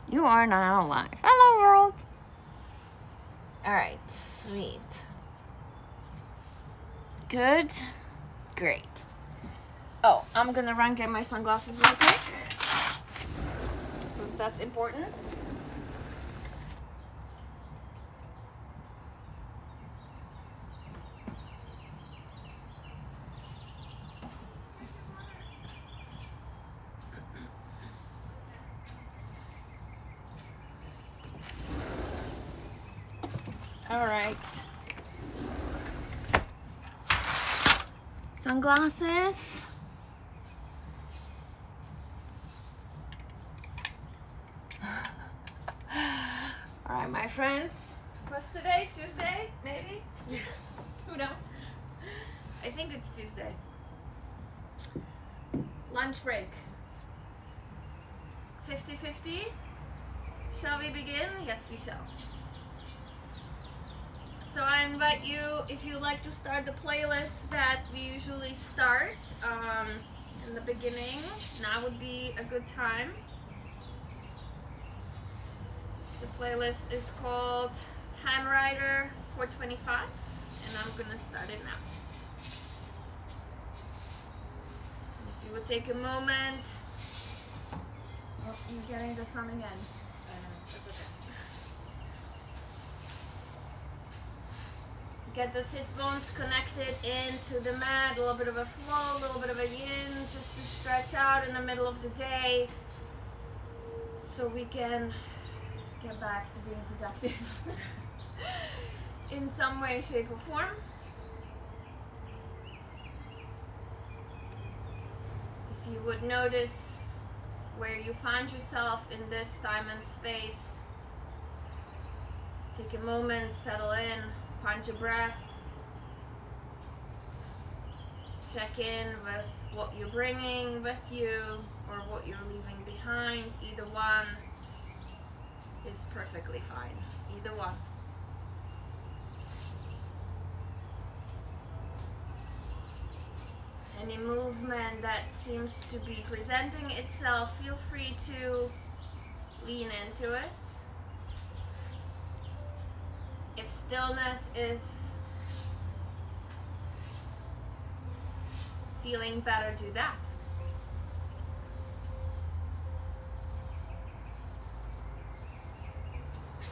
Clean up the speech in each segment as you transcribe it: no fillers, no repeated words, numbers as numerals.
You are now alive. Hello, world. All right, sweet. Good. Great. Oh, I'm gonna run get my sunglasses real quick, because that's important. All right. Sunglasses. All right, my friends. What's today? Tuesday? Maybe? Who knows? I think it's Tuesday. Lunch break. 50-50. Shall we begin? Yes, we shall. So I invite you, if you like to start the playlist that we usually start in the beginning, now would be a good time. The playlist is called Time Rider 425, and I'm gonna start it now. If you would take a moment. Oh, you're getting the sun again. That's okay. Get the sits bones connected into the mat, a little bit of a flow, a little bit of a yin, just to stretch out in the middle of the day so we can get back to being productive in some way, shape, or form. If you would notice where you find yourself in this time and space, take a moment, settle in. Find your breath. Check in with what you're bringing with you or what you're leaving behind. Either one is perfectly fine. Either one. Any movement that seems to be presenting itself, feel free to lean into it. If stillness is feeling better, do that.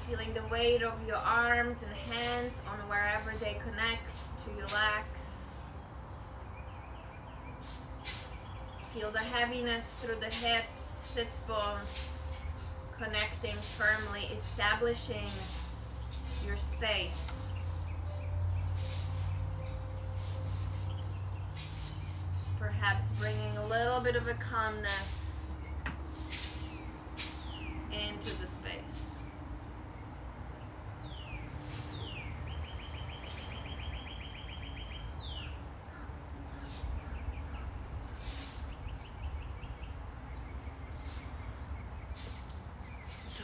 Feeling the weight of your arms and hands on wherever they connect to your legs. Feel the heaviness through the hips, sits bones, connecting firmly, establishing your space. Perhaps bringing a little bit of a calmness into the space.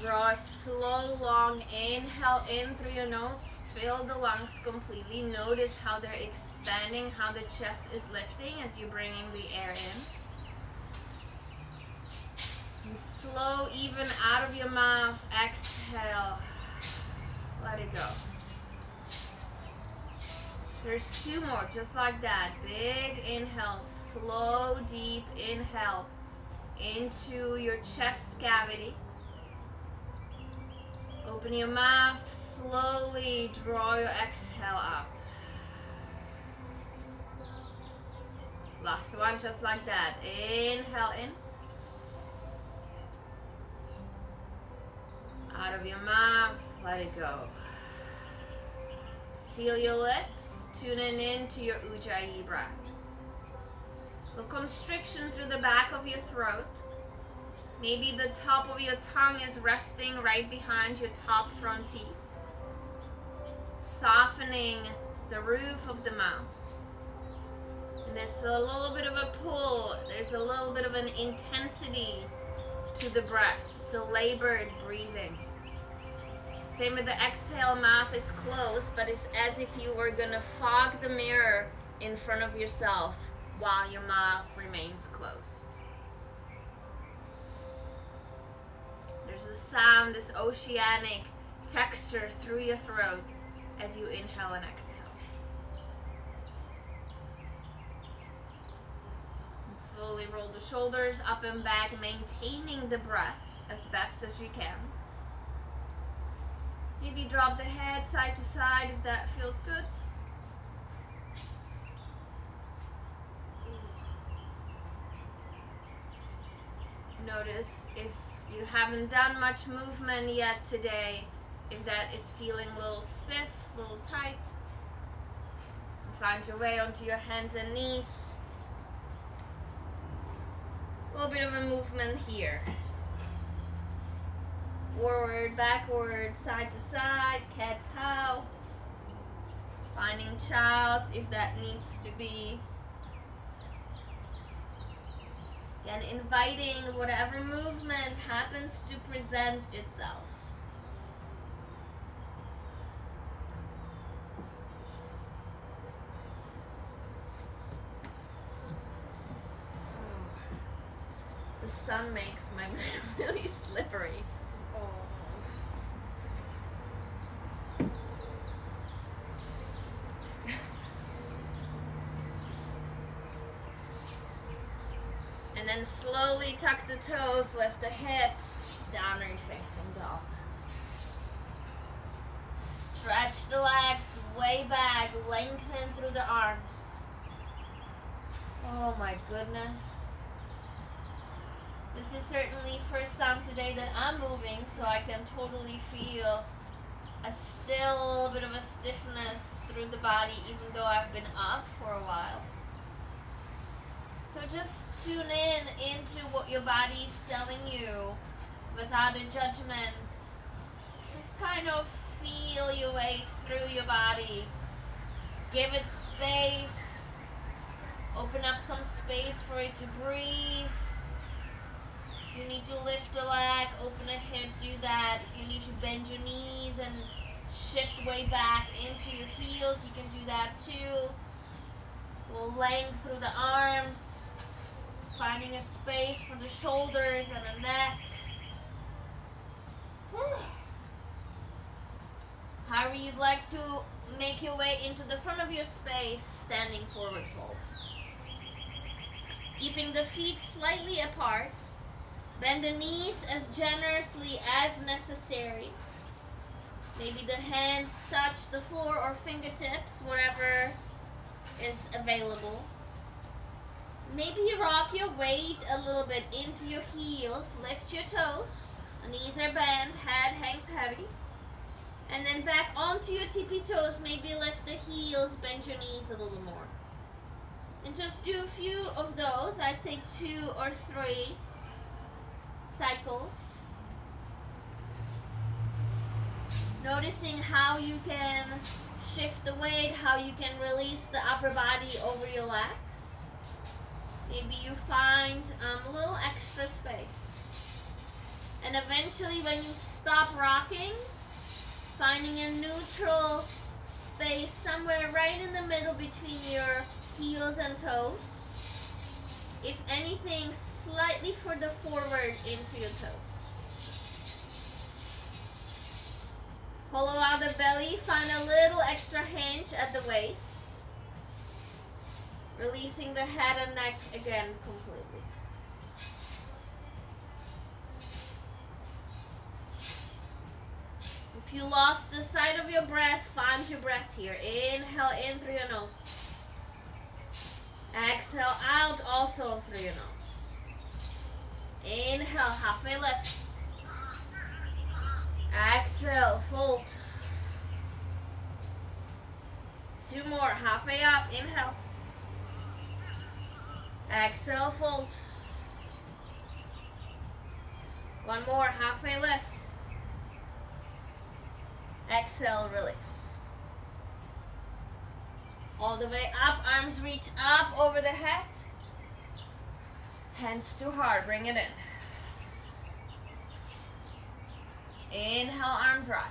Draw a slow, long inhale in through your nose. Fill the lungs completely. Notice how they're expanding, how the chest is lifting as you're bringing the air in. And slow, even out of your mouth, exhale. Let it go. There's two more, just like that. Big inhale, slow, deep inhale into your chest cavity. Open your mouth, slowly draw your exhale out. Last one, just like that. Inhale in. Out of your mouth, let it go. Seal your lips, tuning into your Ujjayi breath. A constriction through the back of your throat. Maybe the top of your tongue is resting right behind your top front teeth. Softening the roof of the mouth. And it's a little bit of a pull. There's a little bit of an intensity to the breath. It's a labored breathing. Same with the exhale, mouth is closed, but it's as if you were gonna fog the mirror in front of yourself while your mouth remains closed. There's a sound, this oceanic texture through your throat as you inhale and exhale. And slowly roll the shoulders up and back, maintaining the breath as best as you can. Maybe drop the head side to side if that feels good. Notice if you haven't done much movement yet today, if that is feeling a little stiff, a little tight. And find your way onto your hands and knees. A little bit of a movement here. Forward, backward, side to side, cat cow. Finding child's if that needs to be. And inviting whatever movement happens to present itself. The sun makes my mat really slippery. And then slowly tuck the toes, lift the hips, downward facing dog. Stretch the legs way back, lengthen through the arms. Oh my goodness. This is certainly first time today that I'm moving, so I can totally feel a still bit of a stiffness through the body, even though I've been up for a while. So just tune into what your body is telling you without a judgment. Just kind of feel your way through your body. Give it space. Open up some space for it to breathe. If you need to lift a leg, open a hip, do that. If you need to bend your knees and shift way back into your heels, you can do that too. We'll length through the arms. Finding a space for the shoulders and the neck. However you'd like to make your way into the front of your space, standing forward fold. Keeping the feet slightly apart. Bend the knees as generously as necessary. Maybe the hands touch the floor or fingertips, wherever is available. Maybe you rock your weight a little bit into your heels, lift your toes, the knees are bent, head hangs heavy. And then back onto your tippy toes, maybe lift the heels, bend your knees a little more. And just do a few of those, I'd say 2 or 3 cycles. Noticing how you can shift the weight, how you can release the upper body over your legs. Maybe you find a little extra space. And eventually when you stop rocking, finding a neutral space somewhere right in the middle between your heels and toes. If anything, slightly further forward into your toes. Hollow out the belly, find a little extra hinge at the waist. Releasing the head and neck again completely. If you lost the sight of your breath, find your breath here. Inhale in through your nose. Exhale out also through your nose. Inhale, halfway lift. Exhale, fold. 2 more, halfway up, inhale. Exhale, fold. 1 more, halfway lift. Exhale, release. All the way up, arms reach up over the head. Hands to heart, bring it in. Inhale, arms rise.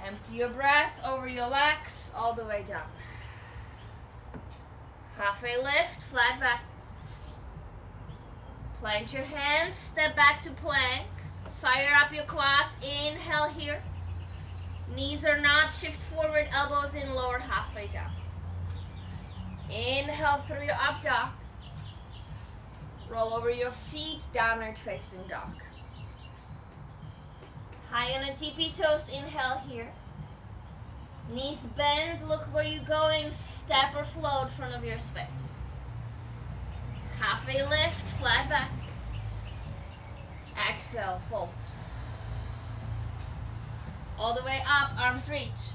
Empty your breath over your legs, all the way down. Halfway lift, flat back. Plant your hands, step back to plank. Fire up your quads, inhale here. Knees are not, shift forward, elbows in, lower halfway down. Inhale through your up dog. Roll over your feet, downward facing dog. High on the tippy toes, inhale here. Knees bend, look where you're going, step or float front of your space. Halfway lift, flat back. Exhale, fold. All the way up, arms reach.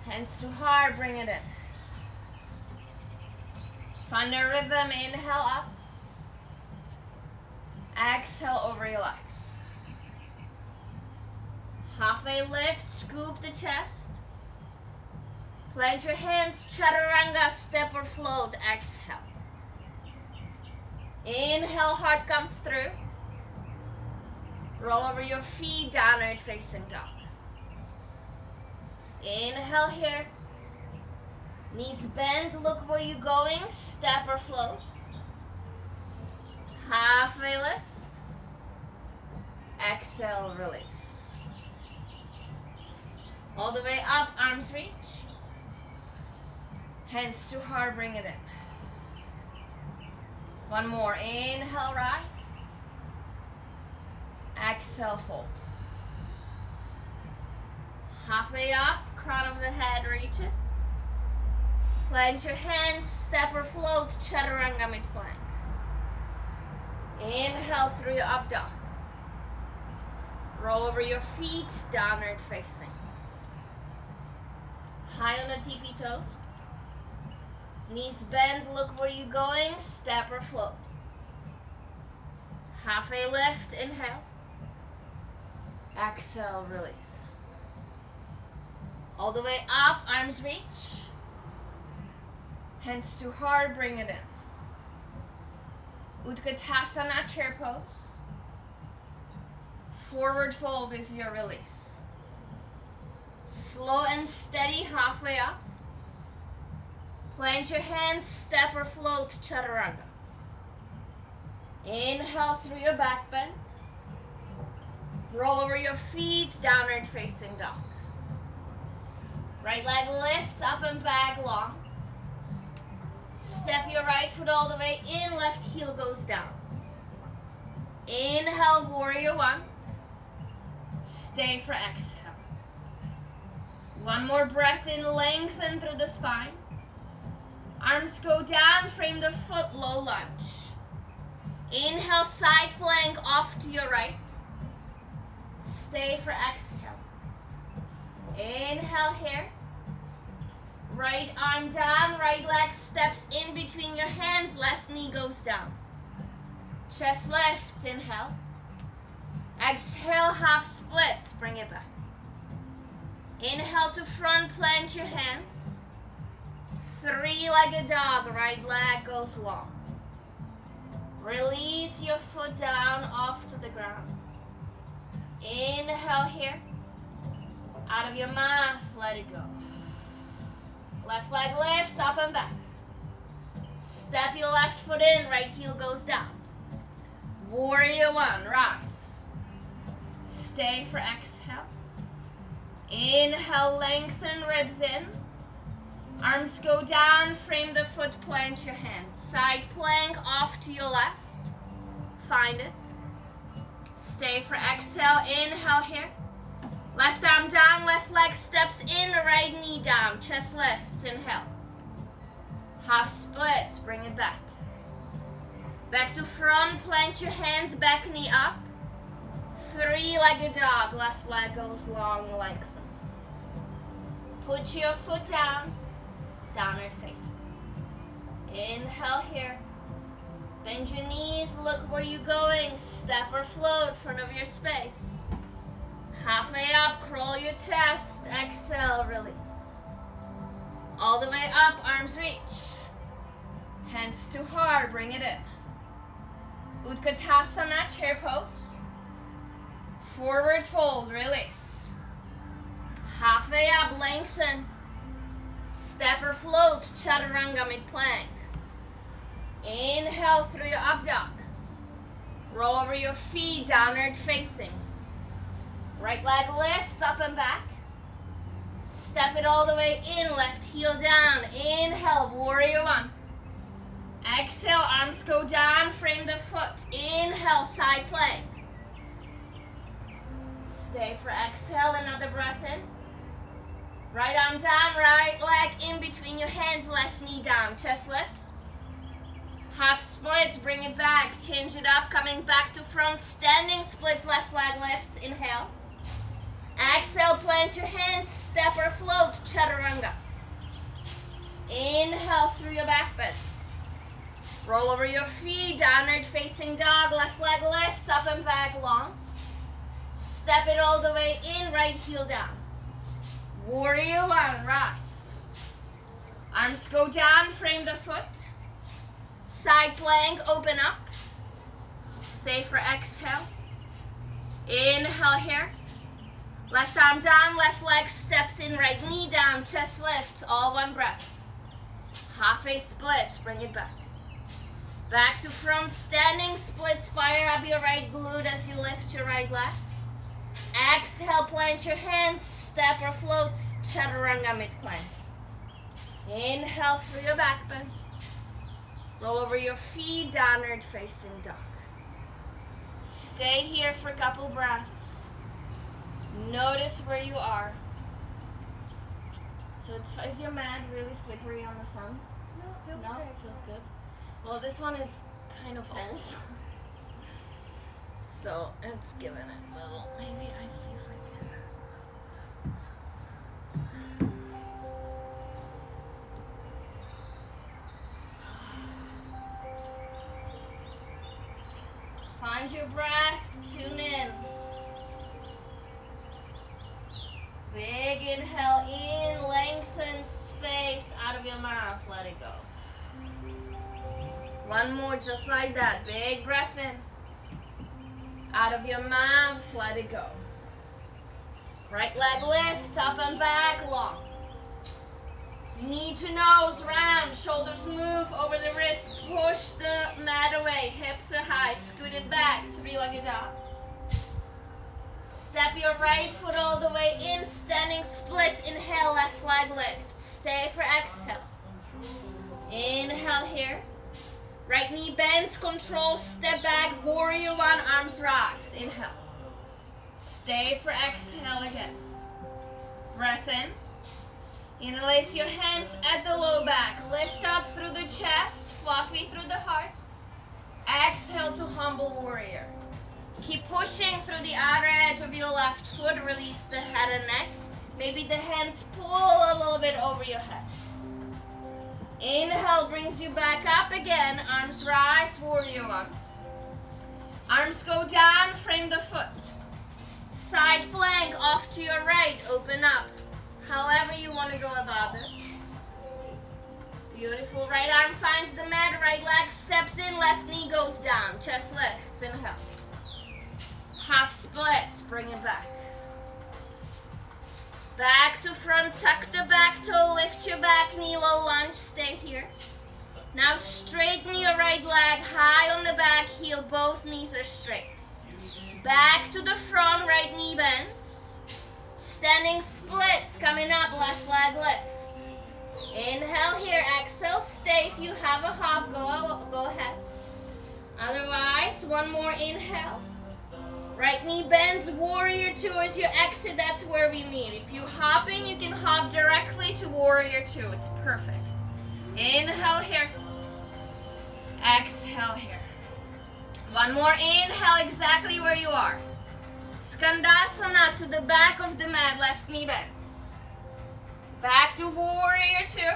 Hands to heart, bring it in. Find a rhythm, inhale up. Exhale, over relax. Halfway lift, scoop the chest. Plant your hands, chaturanga, step or float, exhale. Inhale, heart comes through. Roll over your feet, downward facing dog. Inhale here. Knees bend, look where you're going, step or float. Halfway lift. Exhale, release. All the way up, arms reach. Hands to heart, bring it in. One more, inhale, rise. Exhale, fold. Halfway up, crown of the head reaches. Plant your hands, step or float, chaturanga mid plank. Inhale through your up dog. Roll over your feet, downward facing. High on the tippy toes. Knees bend, look where you're going, step or float. Halfway lift, inhale. Exhale, release. All the way up, arms reach. Hands to heart, bring it in. Utkatasana, chair pose. Forward fold is your release. Slow and steady, halfway up. Plant your hands, step or float, chaturanga. Inhale through your back bend. Roll over your feet, downward facing dog. Right leg lifts up and back long. Step your right foot all the way in, left heel goes down. Inhale, warrior one. Stay for exhale. One more breath in, lengthen through the spine. Arms go down, frame the foot, low lunge. Inhale, side plank off to your right. Stay for exhale. Inhale here. Right arm down, right leg steps in between your hands, left knee goes down. Chest lifts, inhale. Exhale, half splits, bring it back. Inhale to front, plant your hands. Three-legged dog, right leg goes long. Release your foot down off to the ground. Inhale here. Out of your mouth, let it go. Left leg lifts up and back. Step your left foot in, right heel goes down. Warrior one, rise. Stay for exhale. Inhale, lengthen ribs in. Arms go down, frame the foot, plant your hands. Side plank off to your left. Find it. Stay for exhale, inhale here. Left arm down, left leg steps in, right knee down, chest lifts, inhale. Half splits, bring it back. Back to front, plant your hands, back knee up. Three-legged dog, left leg goes long, lengthen. Put your foot down, downward facing. Inhale here. Bend your knees, look where you're going, step or float, front of your space. Halfway up, curl your chest, exhale, release. All the way up, arms reach. Hands to heart, bring it in. Utkatasana, chair pose. Forward fold, release. Halfway up, lengthen. Step or float, chaturanga mid plank. Inhale through your up dog. Roll over your feet, downward facing. Right leg lifts up and back. Step it all the way in, left heel down. Inhale, warrior one. Exhale, arms go down, frame the foot. Inhale, side plank. Stay for exhale, another breath in. Right arm down, right leg in between your hands, left knee down, chest lifts. Half splits, bring it back, change it up, coming back to front, standing splits, left leg lifts, inhale. Exhale, plant your hands, step or float, chaturanga. Inhale through your back bend. Roll over your feet, downward facing dog, left leg lifts, up and back long. Step it all the way in, right heel down. Warrior one, rise. Arms go down, frame the foot. Side plank, open up. Stay for exhale. Inhale here. Left arm down, left leg steps in, right knee down, chest lifts, all one breath. Half a splits, bring it back. Back to front, standing splits, fire up your right glute as you lift your right leg. Exhale, plant your hands, step or float, chaturanga mid-plank. Inhale through your back bend. Roll over your feet, downward facing dog. Stay here for a couple breaths. Notice where you are. So is your mat really slippery on the sun? No, it feels No, great. it feels good. Well, this one is kind of old. So it's giving it a little, maybe I see if I can. Find your breath, tune in. Big inhale in, lengthen space out of your mouth, let it go. One more just like that, big breath in. Out of your mouth, let it go. Right leg lifts, up and back, long. Knee to nose, round, shoulders move over the wrist, push the mat away, hips are high, scoot it back, three-legged dog. Step your right foot all the way in, standing splits, inhale, left leg lift. Stay for exhale. Inhale here. Right knee bends, control, step back, warrior one, arms rise. Inhale. Stay for exhale again. Breath in. Interlace your hands at the low back. Lift up through the chest, fluffy through the heart. Exhale to humble warrior. Keep pushing through the outer edge of your left foot. Release the head and neck. Maybe the hands pull a little bit over your head. Inhale brings you back up again. Arms rise, warrior one. Arms go down, frame the foot. Side plank off to your right, open up. However you want to go about this. Beautiful. Right arm finds the mat, right leg steps in, left knee goes down. Chest lifts, inhale. Half splits, bring it back. Back to front, tuck the back toe, lift your back knee, low lunge, stay here. Now straighten your right leg, high on the back heel, both knees are straight. Back to the front, right knee bends. Standing splits, coming up, left leg lifts. Inhale here, exhale, stay. If you have a hop, go ahead. Otherwise, one more inhale. Right knee bends, warrior two as you exit, that's where we meet. If you're hopping, you can hop directly to warrior two, it's perfect. Inhale here. Exhale here. One more inhale, exactly where you are. Skandasana to the back of the mat, left knee bends. Back to warrior two.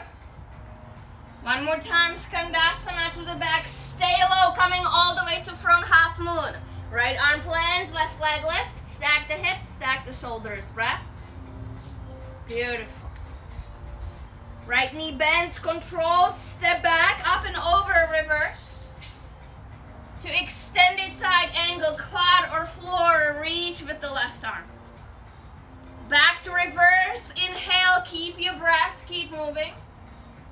One more time, Skandasana to the back, stay low, coming all the way to front half moon. Right arm plants, left leg lift, stack the hips, stack the shoulders, breath. Beautiful. Right knee bends, control, step back, up and over, reverse. To extended side angle, quad or floor, reach with the left arm. Back to reverse, inhale, keep your breath, keep moving.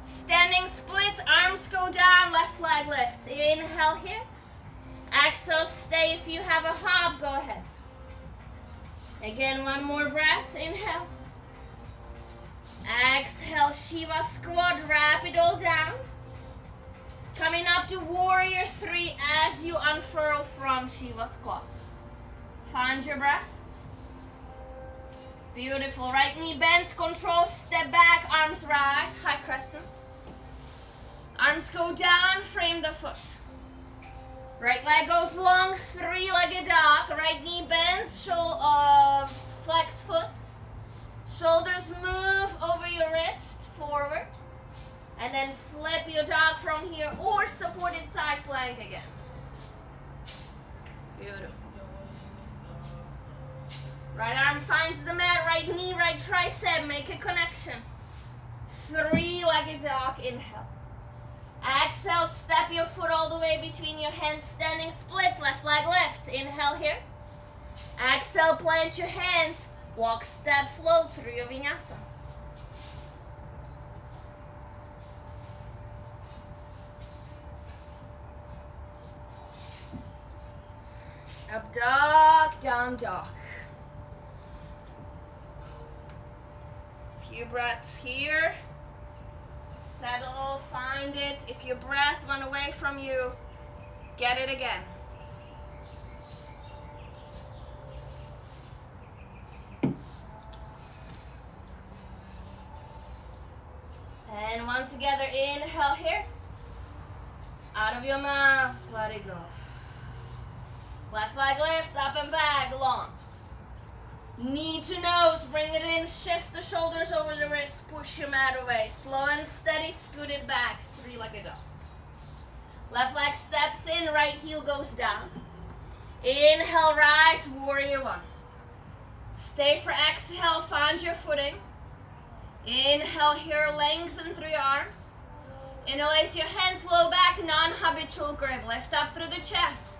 Standing splits, arms go down, left leg lifts. Inhale here. Exhale, stay. If you have a hop, go ahead. Again, one more breath. Inhale. Exhale, Shiva squat, wrap it all down. Coming up to warrior 3 as you unfurl from Shiva squat. Find your breath. Beautiful. Right knee bends, control, step back, arms rise, high crescent. Arms go down, frame the foot. Right leg goes long, 3-legged dog. Right knee bends, flex foot. Shoulders move over your wrist, forward. And then flip your dog from here or supported side plank again. Beautiful. Right arm finds the mat, right knee, right tricep, make a connection. 3-legged dog, inhale. Exhale, step your foot all the way between your hands, standing splits, left leg lifts. Inhale here. Exhale, plant your hands, walk, step, flow through your vinyasa. Up dog, down dog. Few breaths here. Settle, find it. If your breath went away from you, get it again. And one together, inhale here. Out of your mouth, let it go. Left leg lifts, up and back, long. Knee to nose, bring it in, shift the shoulders over the wrist, push your mat away. Slow and steady, scoot it back, 3-legged dog. Left leg steps in, right heel goes down. Inhale, rise, warrior 1. Stay for exhale, find your footing. Inhale here, lengthen through your arms. Interlace your hands low back, non-habitual grip. Lift up through the chest.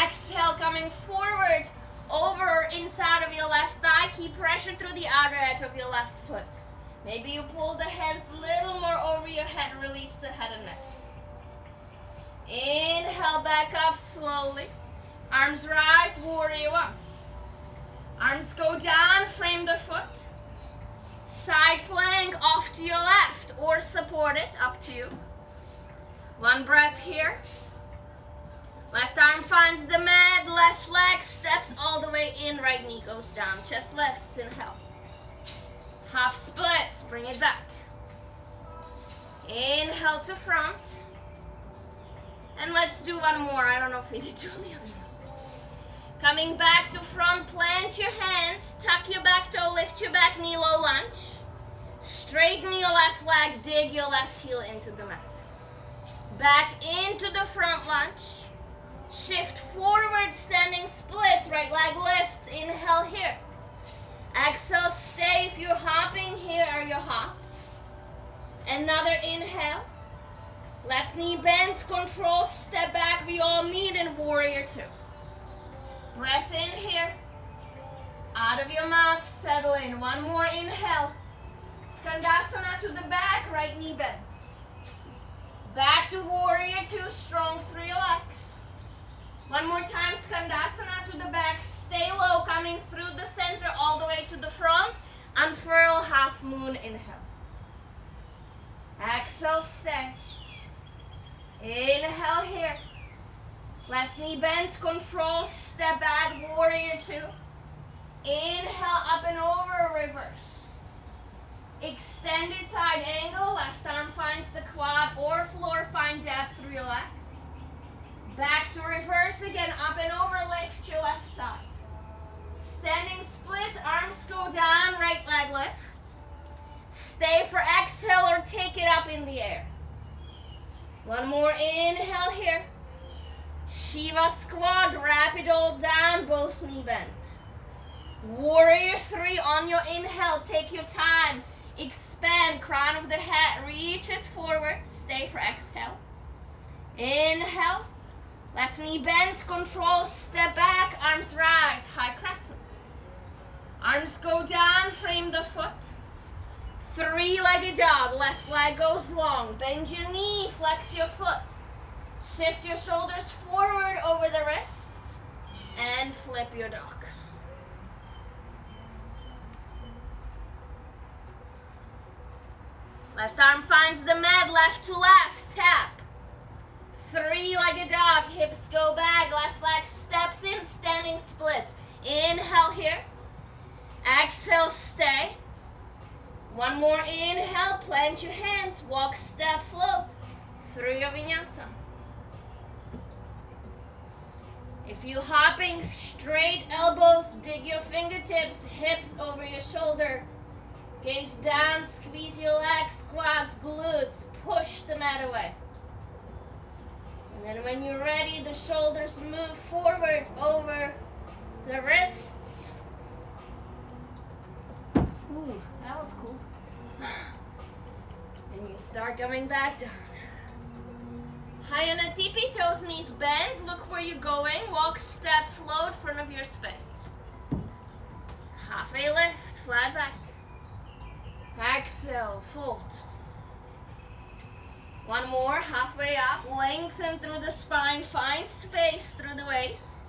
Exhale, coming forward, over or inside of your left thigh. Keep pressure through the outer edge of your left foot. Maybe you pull the hands a little more over your head, release the head and neck. Inhale, back up slowly. Arms rise, warrior 1. Arms go down, frame the foot. Side plank off to your left or support it, up to you. One breath here. Left arm finds the mat, left leg steps all the way in, right knee goes down, chest lifts, inhale. Half splits, bring it back. Inhale to front. And let's do one more, I don't know if we did two on the other side. Coming back to front, plant your hands, tuck your back toe, lift your back knee, low lunge. Straighten your left leg, dig your left heel into the mat. Back into the front lunge. Shift forward, standing splits, right leg lifts, inhale here. Exhale, stay. If you're hopping, here are your hops. Another inhale. Left knee bends, control, step back. We all meet in warrior 2. Breath in here. Out of your mouth, settle in. One more inhale. Skandasana to the back, right knee bends. Back to warrior 2, strong through your legs. One more time, Skandasana to the back, stay low, coming through the center all the way to the front. Unfurl, half moon, inhale. Exhale, stay. Inhale here. Left knee bends, control, step back, warrior 2. Inhale, up and over, reverse. Extended side angle, left arm finds the quad or floor, find depth through your legs. Back to reverse again, up and over, lift your left side. Standing split, arms go down, right leg lifts. Stay for exhale or take it up in the air. One more inhale here. Shiva squat, wrap it all down, both knee bent. Warrior 3 on your inhale, take your time. Expand, crown of the head reaches forward, stay for exhale. Inhale. Left knee bends, control, step back, arms rise, high crescent. Arms go down, frame the foot. Three-legged dog. Left leg goes long. Bend your knee, flex your foot. Shift your shoulders forward over the wrists and flip your dog. Left arm finds the mat, left to left, tap. Three-legged dog, hips go back, left leg steps in, standing splits. Inhale here. Exhale, stay. One more inhale, plant your hands, walk, step, float through your vinyasa. If you're hopping, straight elbows, dig your fingertips, hips over your shoulder. Gaze down, squeeze your legs, quads, glutes, push the mat away. And then when you're ready, the shoulders move forward over the wrists. Ooh, that was cool. And you start coming back down. High on the tippy toes, knees bend. Look where you're going. Walk, step, float, front of your space. Halfway lift, flat back. Exhale, fold. One more, halfway up. Lengthen through the spine. Find space through the waist.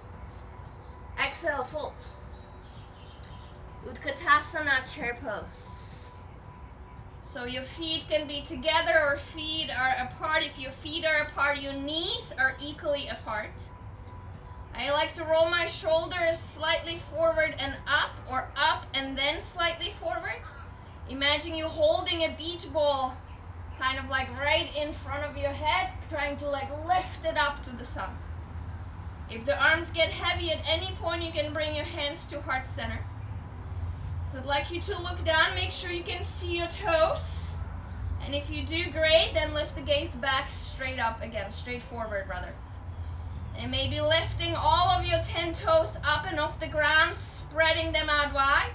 Exhale, fold. Utkatasana, chair pose. So your feet can be together or feet are apart. If your feet are apart, your knees are equally apart. I like to roll my shoulders slightly forward and up, or up and then slightly forward. Imagine you holding a beach ball kind of like right in front of your head, trying to like lift it up to the sun. If the arms get heavy at any point, you can bring your hands to heart center. I'd like you to look down, make sure you can see your toes. And if you do, great, then lift the gaze back straight up again, straight forward rather. And maybe lifting all of your 10 toes up and off the ground, spreading them out wide,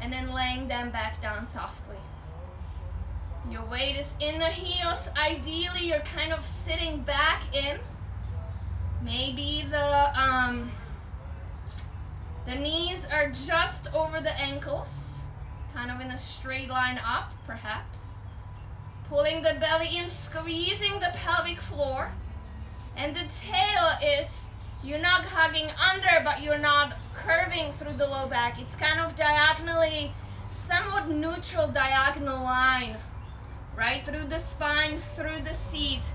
and then laying them back down softly. Your weight is in the heels. Ideally, you're kind of sitting back in. Maybe the knees are just over the ankles, kind of in a straight line up, perhaps. Pulling the belly in, squeezing the pelvic floor. And the tail is, you're not hugging under, but you're not curving through the low back. It's kind of diagonally, somewhat neutral diagonal line, right through the spine, through the seat,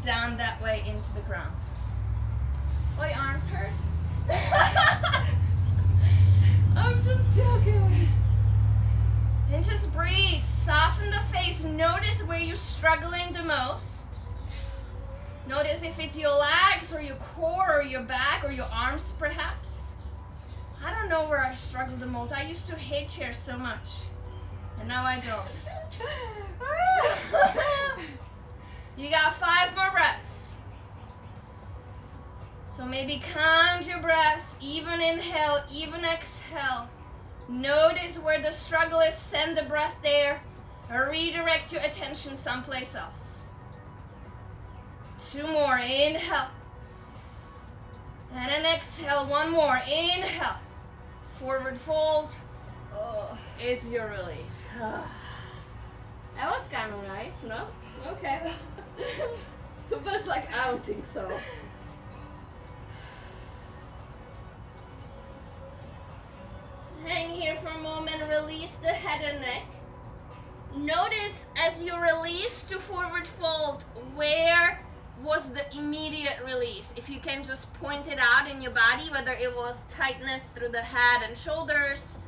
down that way into the ground. Oh, your arms hurt? I'm just joking. And just breathe, soften the face, notice where you're struggling the most. Notice if it's your legs or your core or your back or your arms perhaps. I don't know where I struggle the most. I used to hate chairs so much, and now I don't. You got 5 more breaths. So maybe count your breath, even inhale, even exhale. Notice where the struggle is, send the breath there, or redirect your attention someplace else. 2 more, inhale. And then exhale, 1 more, inhale. Forward fold is your release. That was kind of nice, no? Okay. It was like, I don't think so. Just hang here for a moment, release the head and neck. Notice as you release to forward fold, where was the immediate release? If you can just point it out in your body, whether it was tightness through the head and shoulders,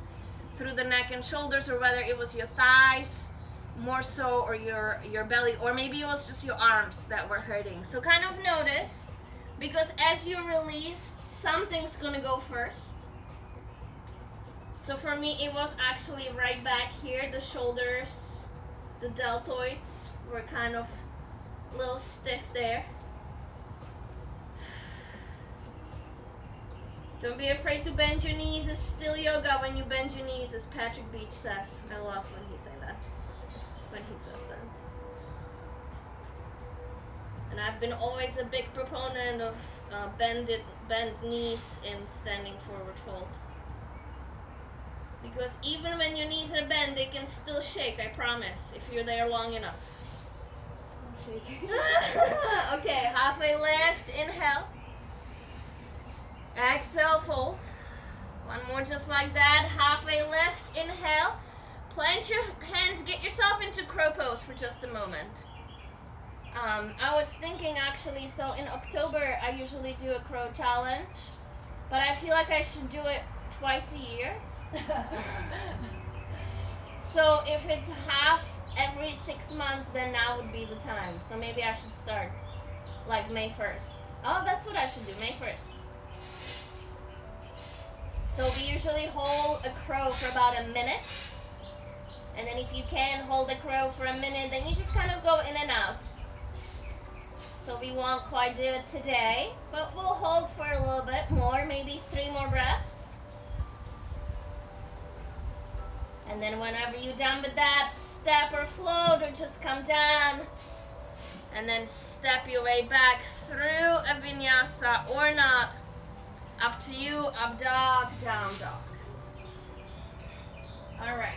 through the neck and shoulders, or whether it was your thighs more so, or your belly, or maybe it was just your arms that were hurting. So kind of notice, because as you release, something's gonna go first. So for me, it was actually right back here, the shoulders, the deltoids were kind of a little stiff there. Don't be afraid to bend your knees. It's still yoga when you bend your knees, as Patrick Beach says. I love when he says that. When he says that. And I've been always a big proponent of bend knees in standing forward fold. Because even when your knees are bent, they can still shake, I promise, if you're there long enough. I'm shaking. Okay, halfway lift, inhale. Exhale, fold. One more just like that, halfway lift, inhale. Plant your hands, get yourself into crow pose for just a moment. I was thinking actually, so in October I usually do a crow challenge, but I feel like I should do it twice a year. So if it's half every 6 months, then now would be the time. So maybe I should start like May 1st. Oh, that's what I should do, May 1st. So we usually hold a crow for about a minute. And then if you can hold a crow for a minute, then you just kind of go in and out. So we won't quite do it today, but we'll hold for a little bit more, maybe 3 more breaths. And then whenever you're done with that, step or float or just come down. And then step your way back through a vinyasa or not. Up to you, up dog, down dog. All right.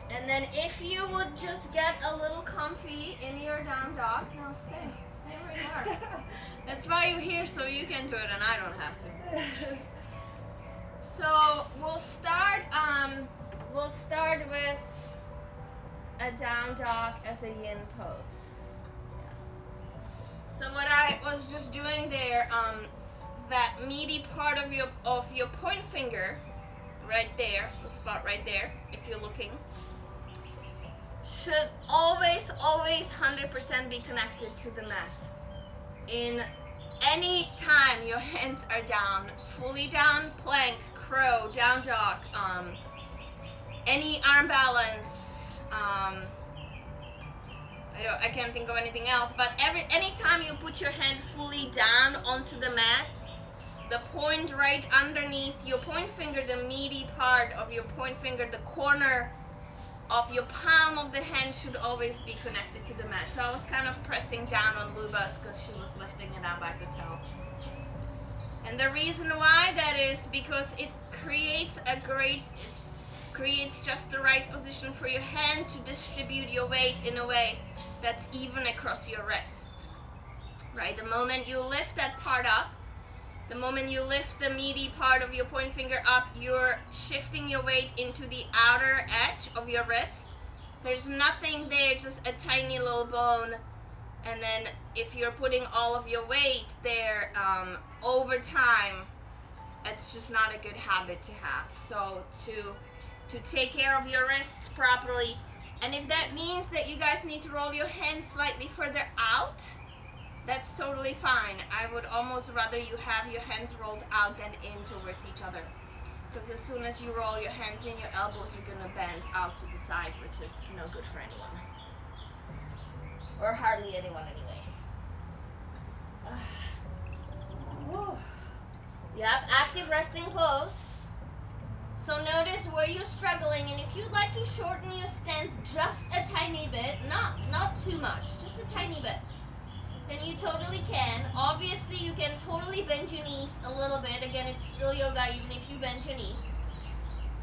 And then if you would just get a little comfy in your down dog. No, stay where you are. That's why you're here, so you can do it and I don't have to. So we'll start with a down dog as a yin pose. So what I was just doing there, that meaty part of your point finger, right there, the spot right there, if you're looking, should always 100% be connected to the mat. In any time your hands are down, fully down, plank, crow, down dog, any arm balance, I can't think of anything else, but any time you put your hand fully down onto the mat, the point right underneath your point finger, the meaty part of your point finger, the corner of your palm of the hand should always be connected to the mat. So I was kind of pressing down on Luba's because she was lifting it up, I could tell. And the reason why that is because it creates just the right position for your hand to distribute your weight in a way that's even across your wrist. Right? The moment you lift that part up, the moment you lift the meaty part of your point finger up, you're shifting your weight into the outer edge of your wrist. There's nothing there, just a tiny little bone. And then if you're putting all of your weight there over time, it's just not a good habit to have. So to take care of your wrists properly, and if that means that you guys need to roll your hands slightly further out, that's totally fine. I would almost rather you have your hands rolled out than in towards each other. Because as soon as you roll your hands in, your elbows are going to bend out to the side, which is no good for anyone. Or hardly anyone anyway. Yep, active resting pose. So notice where you're struggling, and if you'd like to shorten your stance just a tiny bit, not too much, just a tiny bit, then you totally can. Obviously, you can totally bend your knees a little bit. Again, it's still yoga even if you bend your knees.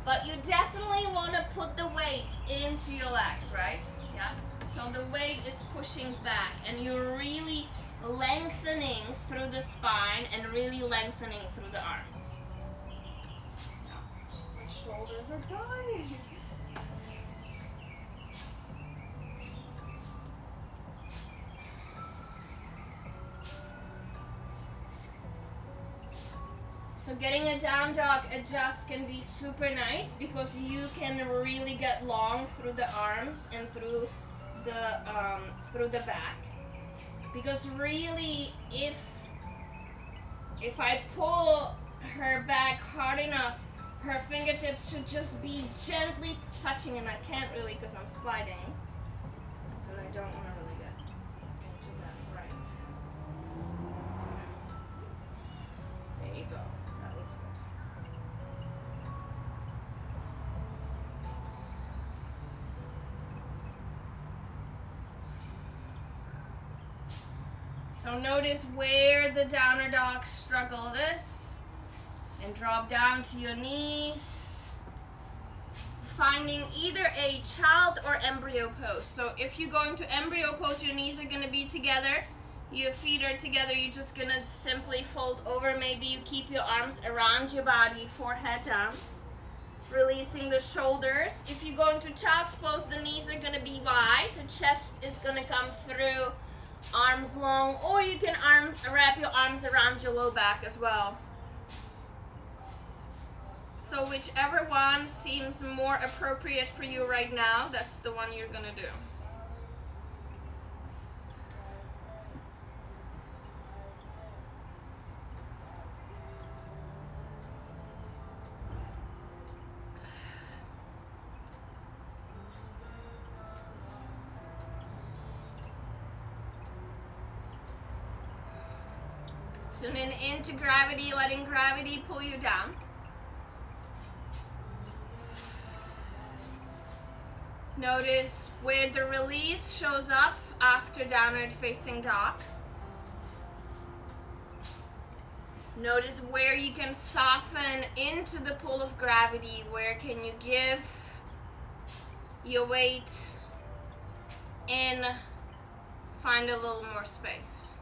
But you definitely want to put the weight into your legs, right? Yeah. So the weight is pushing back, and you're really lengthening through the spine and really lengthening through the arms. My shoulders are dying. So getting a down dog adjust can be super nice because you can really get long through the arms and through the back. Because really, if I pull her back hard enough, her fingertips should just be gently touching, and I can't really because I'm sliding, and I don't want to really get into that right. There you go. That looks good. So notice where the downer dog struggle is, and drop down to your knees. finding either a child or embryo pose. So if you go into embryo pose, your knees are gonna be together, your feet are together, you're just gonna simply fold over. Maybe you keep your arms around your body, forehead down, releasing the shoulders. If you go into child's pose, the knees are gonna be wide, the chest is gonna come through, arms long, or you can wrap your arms around your low back as well. So whichever one seems more appropriate for you right now, that's the one you're gonna do. Tuning into gravity, letting gravity pull you down. Notice where the release shows up after downward facing dog. Notice where you can soften into the pull of gravity. Where can you give your weight in, find a little more space.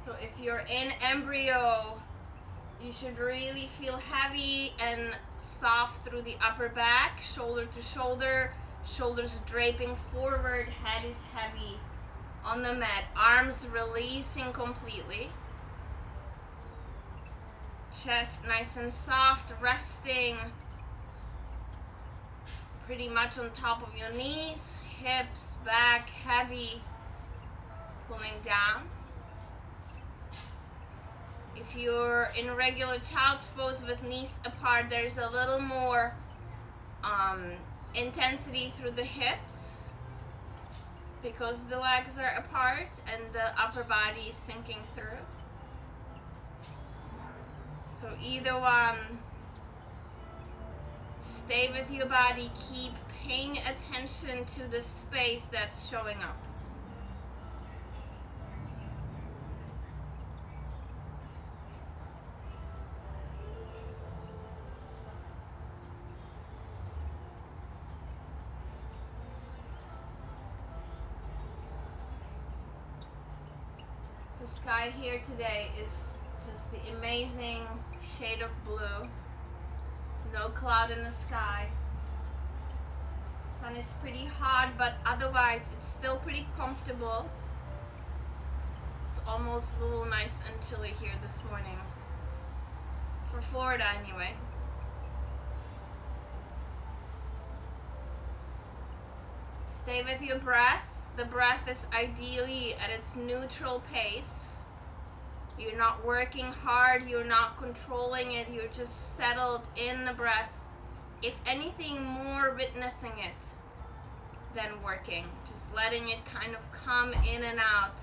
So if you're in embryo, you should really feel heavy and soft through the upper back, shoulder to shoulder, shoulders draping forward, head is heavy on the mat, arms releasing completely. Chest nice and soft, resting pretty much on top of your knees, hips, back, heavy, pulling down. If you're in regular child's pose with knees apart, there's a little more intensity through the hips because the legs are apart and the upper body is sinking through. So either one, stay with your body, keep paying attention to the space that's showing up. The sky here today is just the amazing shade of blue. No cloud in the sky. Sun is pretty hot, but otherwise it's still pretty comfortable. It's almost a little nice and chilly here this morning. For Florida anyway. Stay with your breath. The breath is ideally at its neutral pace. You're not working hard, you're not controlling it, you're just settled in the breath. If anything, more witnessing it than working. Just letting it kind of come in and out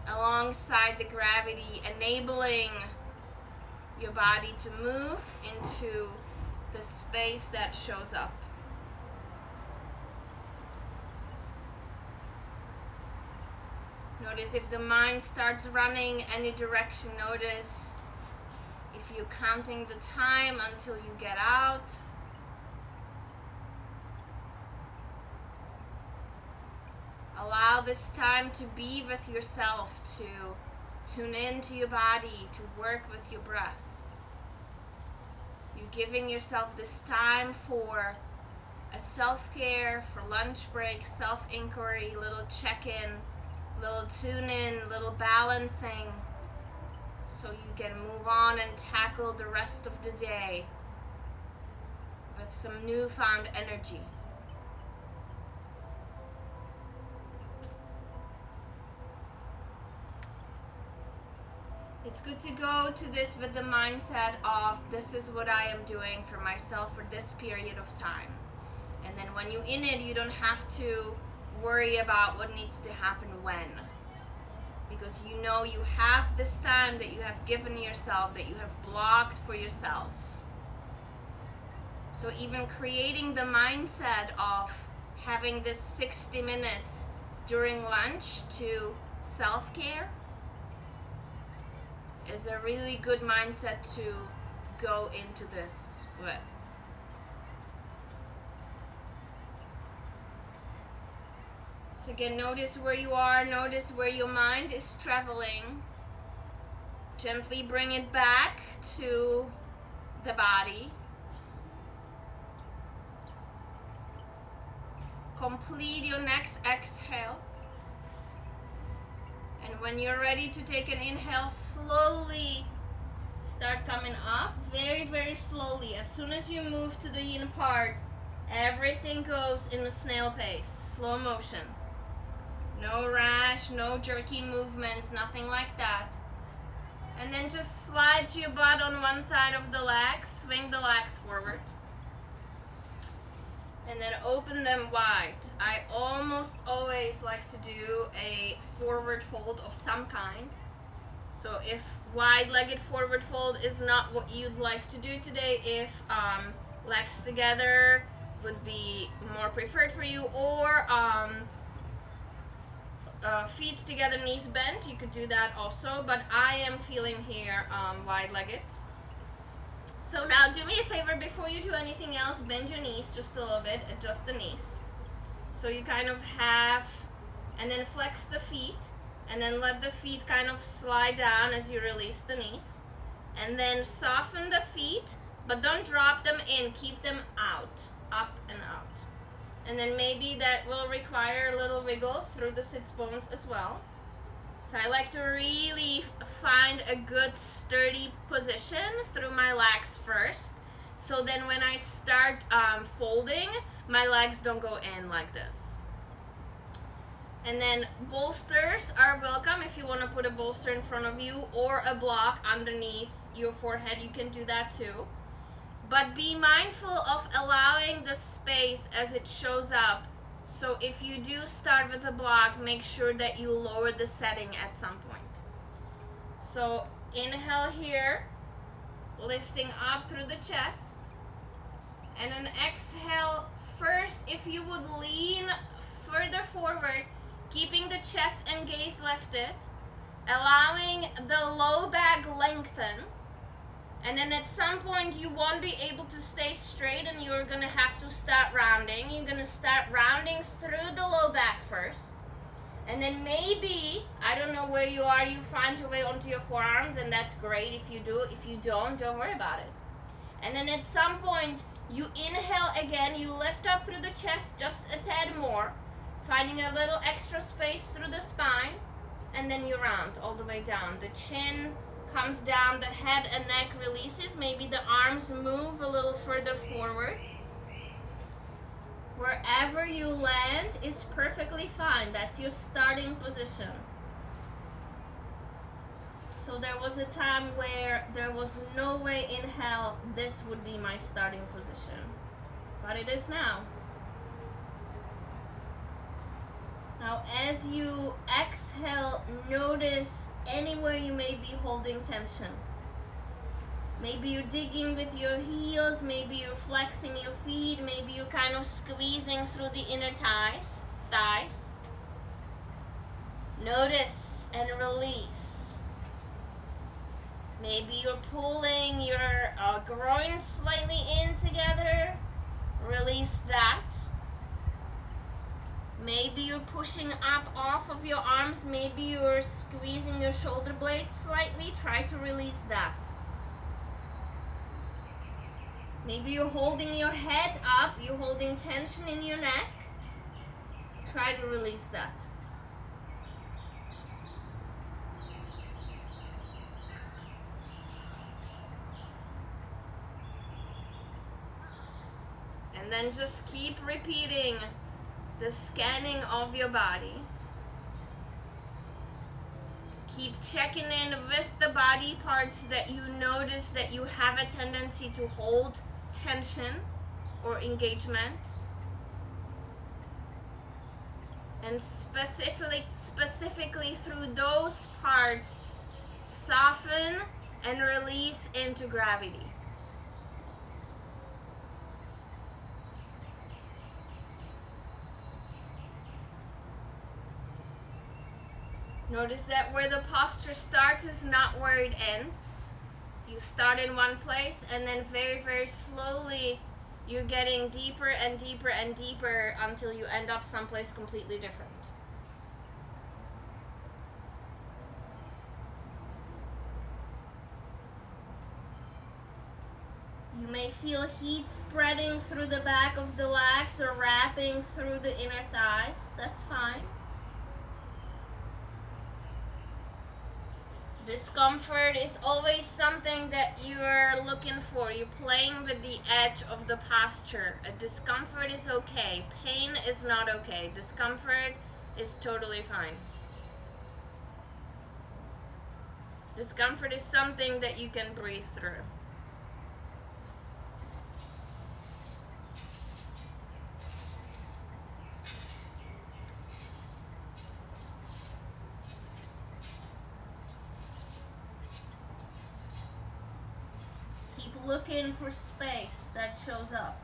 alongside the gravity, enabling your body to move into the space that shows up. Notice if the mind starts running any direction. Notice if you're counting the time until you get out. Allow this time to be with yourself, to tune into your body, to work with your breath. You're giving yourself this time for a self-care, for lunch break, self-inquiry, little check-in, little tune-in, little balancing, so you can move on and tackle the rest of the day with some newfound energy. It's good to go to this with the mindset of this is what I am doing for myself for this period of time. And then when you're in it, you don't have to worry about what needs to happen when, because you know you have this time that you have given yourself, that you have blocked for yourself. So even creating the mindset of having this 60 minutes during lunch to self-care is a really good mindset to go into this with. So again, notice where you are, notice where your mind is traveling. Gently bring it back to the body. Complete your next exhale. And when you're ready to take an inhale, slowly start coming up, very, very slowly. As soon as you move to the yin part, everything goes in a snail pace, slow motion. No rash, no jerky movements, nothing like that. And then just slide your butt on one side of the legs, swing the legs forward. And then open them wide. I almost always like to do a forward fold of some kind. So if wide-legged forward fold is not what you'd like to do today, if legs together would be more preferred for you, or feet together, knees bent, you could do that also, but I am feeling here wide-legged. So now do me a favor, before you do anything else, bend your knees just a little bit, adjust the knees. So you kind of have, and then flex the feet, and then let the feet kind of slide down as you release the knees. And then soften the feet, but don't drop them in, keep them out, up and out. And then maybe that will require a little wiggle through the sits bones as well. So I like to really find a good sturdy position through my legs first. So then when I start folding, my legs don't go in like this. And then bolsters are welcome. If you want to put a bolster in front of you or a block underneath your forehead, you can do that too. But be mindful of allowing the space as it shows up. So if you do start with a block, make sure that you lower the setting at some point. So inhale here, lifting up through the chest. And then exhale first, if you would lean further forward, keeping the chest and gaze lifted, allowing the low back lengthen. And then at some point you won't be able to stay straight and you're going to have to start rounding. You're going to start rounding through the low back first. And then maybe, I don't know where you are, you find your way onto your forearms, and that's great if you do. If you don't worry about it. And then at some point you inhale again, you lift up through the chest just a tad more, finding a little extra space through the spine, and then you round all the way down. The chin comes down, the head and neck releases, maybe the arms move a little further forward. Wherever you land is perfectly fine. That's your starting position. So there was a time where there was no way in hell this would be my starting position, but it is now. Now as you exhale, notice anywhere you may be holding tension. Maybe you're digging with your heels, maybe you're flexing your feet, maybe you're kind of squeezing through the inner thighs. Notice and release. Maybe you're pulling your groin slightly in together. Release that. Maybe you're pushing up off of your arms. Maybe you're squeezing your shoulder blades slightly. Try to release that. Maybe you're holding your head up. You're holding tension in your neck. Try to release that. And then just keep repeating the scanning of your body. Keep checking in with the body parts that you notice that you have a tendency to hold tension or engagement. And specifically through those parts, soften and release into gravity. Notice that where the posture starts is not where it ends. You start in one place and then very, very slowly you're getting deeper and deeper and deeper until you end up someplace completely different. You may feel heat spreading through the back of the legs or wrapping through the inner thighs. That's fine. Discomfort is always something that you're looking for. You're playing with the edge of the posture. A discomfort is okay. Pain is not okay. Discomfort is totally fine. Discomfort is something that you can breathe through. Keep looking for space that shows up.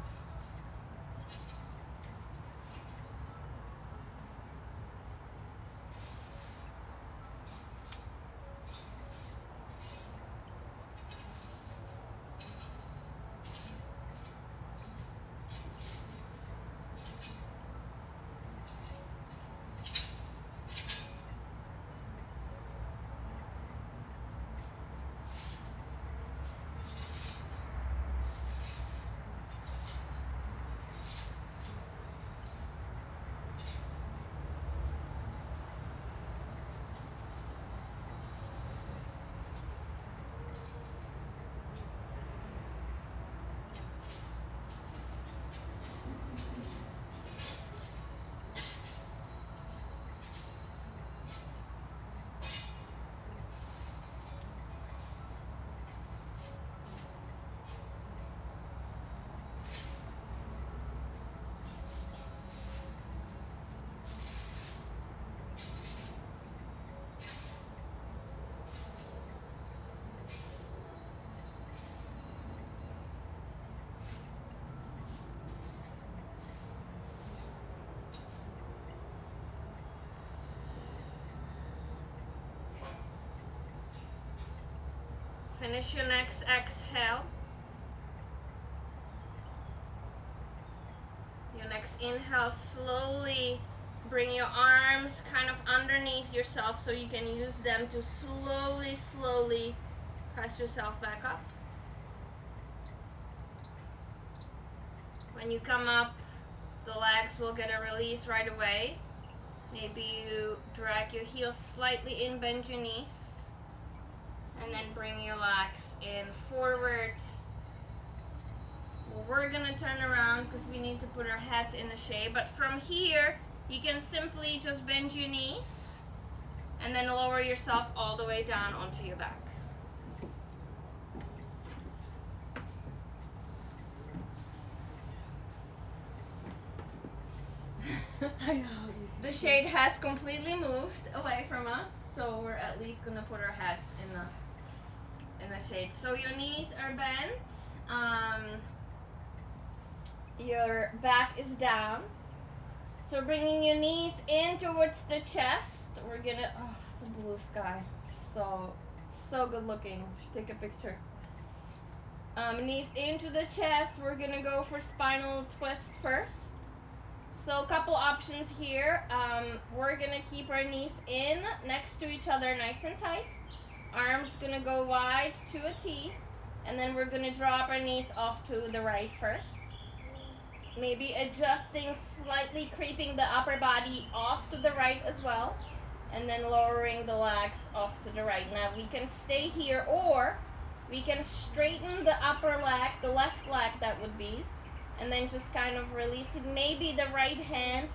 Finish your next exhale. Your next inhale, slowly bring your arms kind of underneath yourself so you can use them to slowly press yourself back up. When you come up, the legs will get a release right away. Maybe you drag your heels slightly in, bend your knees. And then bring your legs in forward. Well, we're gonna turn around because we need to put our heads in a shape. But from here, you can simply just bend your knees and then lower yourself all the way down onto your back. I know. The shade has completely moved away from us, so we're at least gonna put our heads in the shade. So your knees are bent, your back is down. So bringing your knees in towards the chest. We're gonna, oh, the blue sky, so good looking. Should take a picture. Knees into the chest. We're gonna go for spinal twist first. So a couple options here. We're gonna keep our knees in next to each other, nice and tight. Arms gonna go wide to a T, and then we're gonna drop our knees off to the right first. Maybe adjusting, slightly creeping the upper body off to the right as well, and then lowering the legs off to the right. Now we can stay here, or we can straighten the upper leg, the left leg that would be, and then just kind of releasing. Maybe the right hand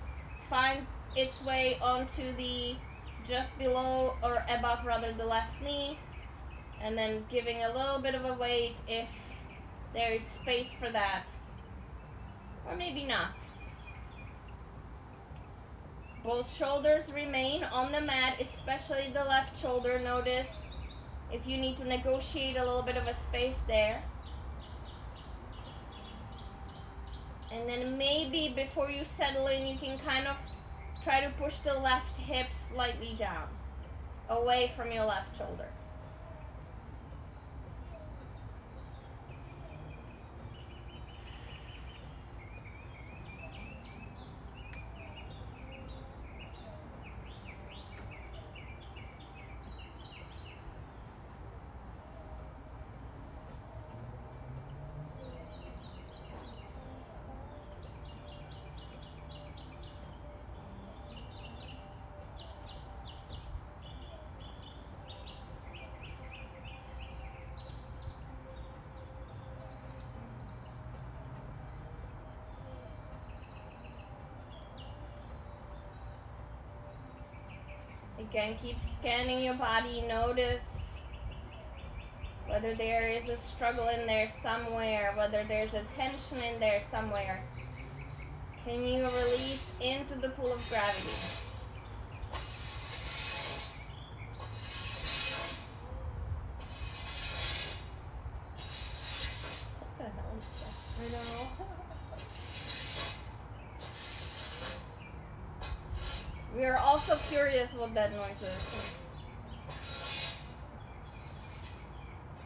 find its way onto the just below or above rather the left knee, and then giving a little bit of a weight if there's space for that, or maybe not. Both shoulders remain on the mat, especially the left shoulder. Notice if you need to negotiate a little bit of a space there. And then maybe before you settle in, you can kind of try to push the left hip slightly down, away from your left shoulder. Again, keep scanning your body. Notice whether there is a struggle in there somewhere, whether there's a tension in there somewhere. Can you release into the pool of gravity? What the hell is that? I know. We are also curious what that noise is.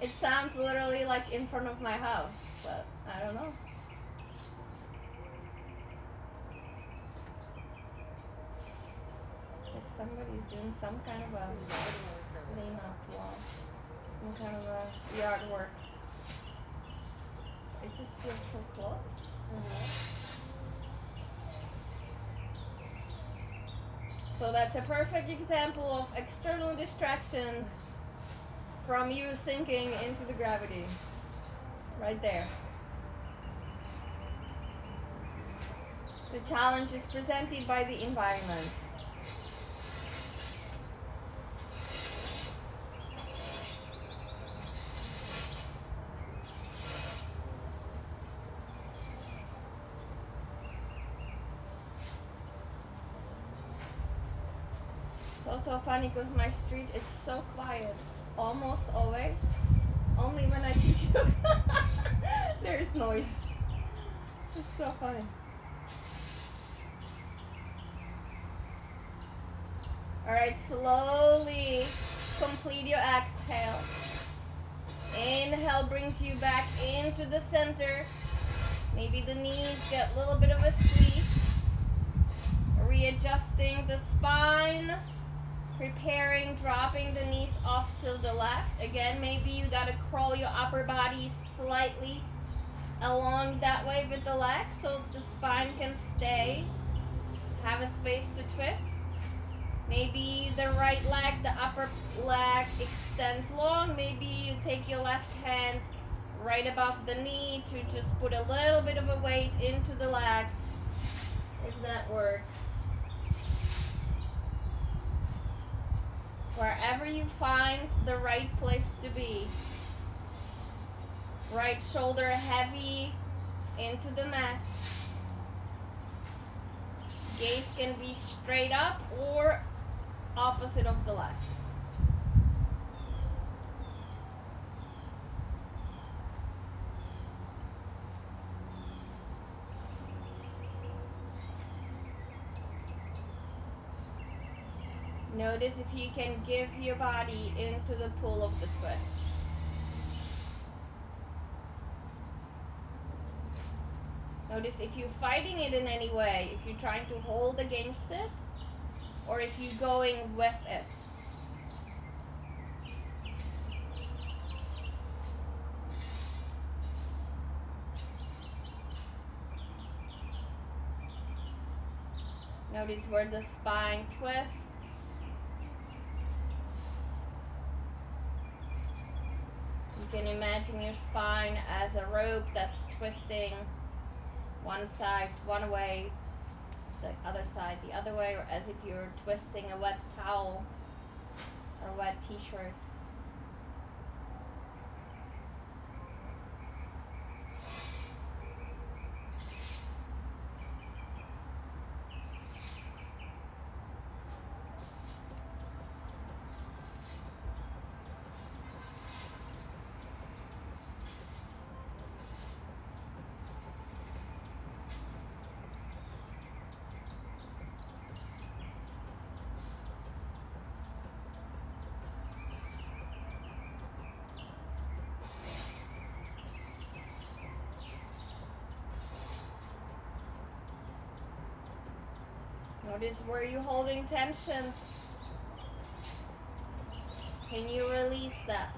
It sounds literally like in front of my house, but I don't know. It's like somebody's doing some kind of a cleanup wall, some kind of a yard work. It just feels so close. So that's a perfect example of external distraction from you sinking into the gravity. Right there. The challenge is presented by the environment. It's also funny because my street is so quiet, almost always. Only when I teach yoga, there's noise. It's so funny. Alright, slowly complete your exhale. Inhale brings you back into the center. Maybe the knees get a little bit of a squeeze. Readjusting the spine. Preparing, dropping the knees off to the left. Again, maybe you gotta crawl your upper body slightly along that way with the legs so the spine can stay. Have a space to twist. Maybe the right leg, the upper leg extends long. Maybe you take your left hand right above the knee to just put a little bit of a weight into the leg, if that works. Wherever you find the right place to be. Right shoulder heavy into the mat. Gaze can be straight up or opposite of the legs. Notice if you can give your body into the pull of the twist. Notice if you're fighting it in any way, if you're trying to hold against it, or if you're going with it. Notice where the spine twists. You can imagine your spine as a rope that's twisting one side one way, the other side the other way, or as if you're twisting a wet towel or a wet t-shirt. Notice where you're holding tension. Can you release that?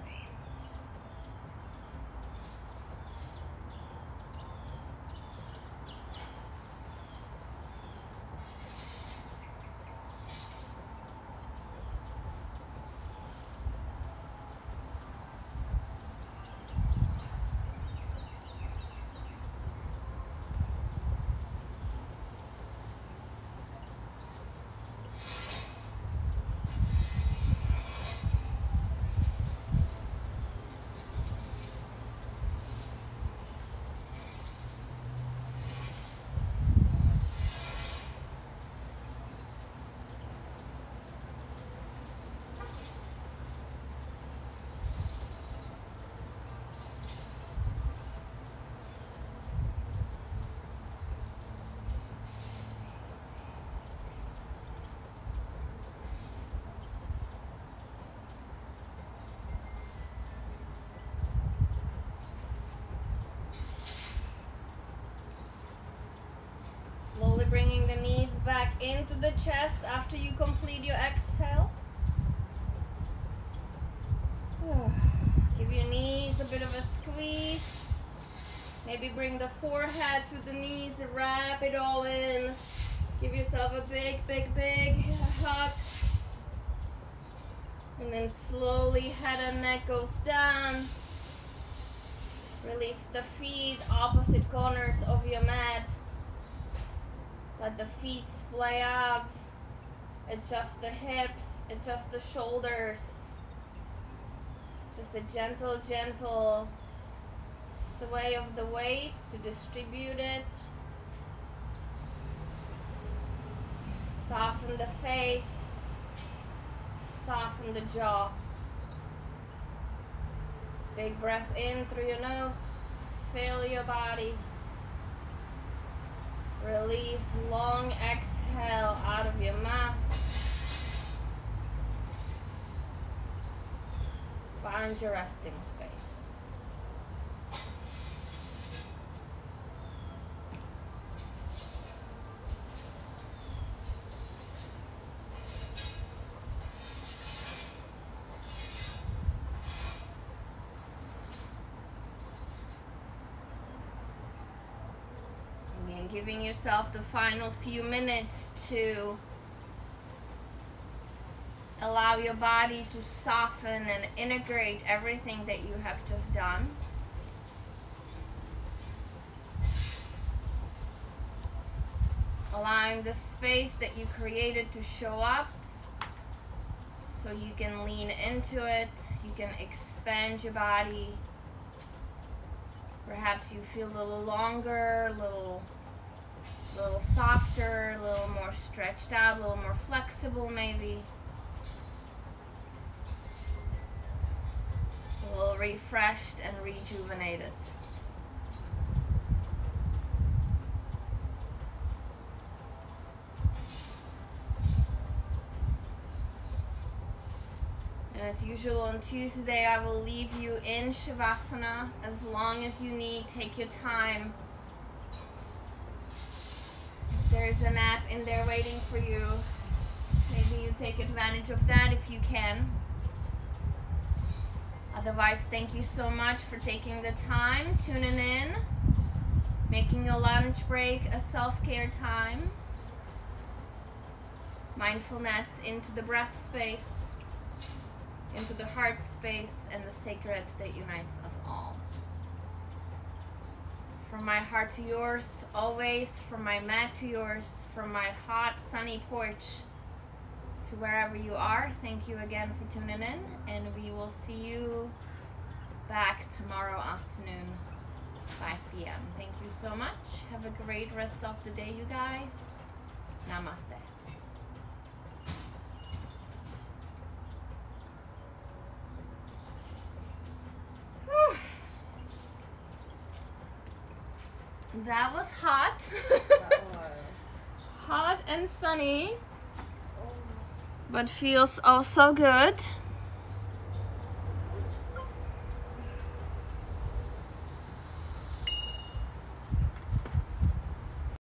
bringing the knees back into the chest after you complete your exhale. Give your knees a bit of a squeeze. Maybe bring the forehead to the knees, wrap it all in. Give yourself a big, big, big hug. And then slowly head and neck goes down. Release the feet, opposite corners of your mat. Let the feet splay out. Adjust the hips, adjust the shoulders. Just a gentle, gentle sway of the weight to distribute it. Soften the face, soften the jaw. Big breath in through your nose, fill your body. Release, long exhale out of your mouth. Find your resting space. And giving yourself the final few minutes to allow your body to soften and integrate everything that you have just done. Allowing the space that you created to show up so you can lean into it, you can expand your body. Perhaps you feel a little longer, a little softer, a little more stretched out, a little more flexible maybe. A little refreshed and rejuvenated. And as usual on Tuesday, I will leave you in Shavasana as long as you need. Take your time. If there's a nap in there waiting for you, maybe you take advantage of that if you can. Otherwise, thank you so much for taking the time, tuning in, making your lunch break a self-care time. Mindfulness into the breath space, into the heart space, and the sacred that unites us all. From my heart to yours, always, from my mat to yours, from my hot, sunny porch to wherever you are. Thank you again for tuning in, and we will see you back tomorrow afternoon, 5 p.m. Thank you so much. Have a great rest of the day, you guys. Namaste. Whew. That was hot. That was. Hot and sunny. But feels oh so good.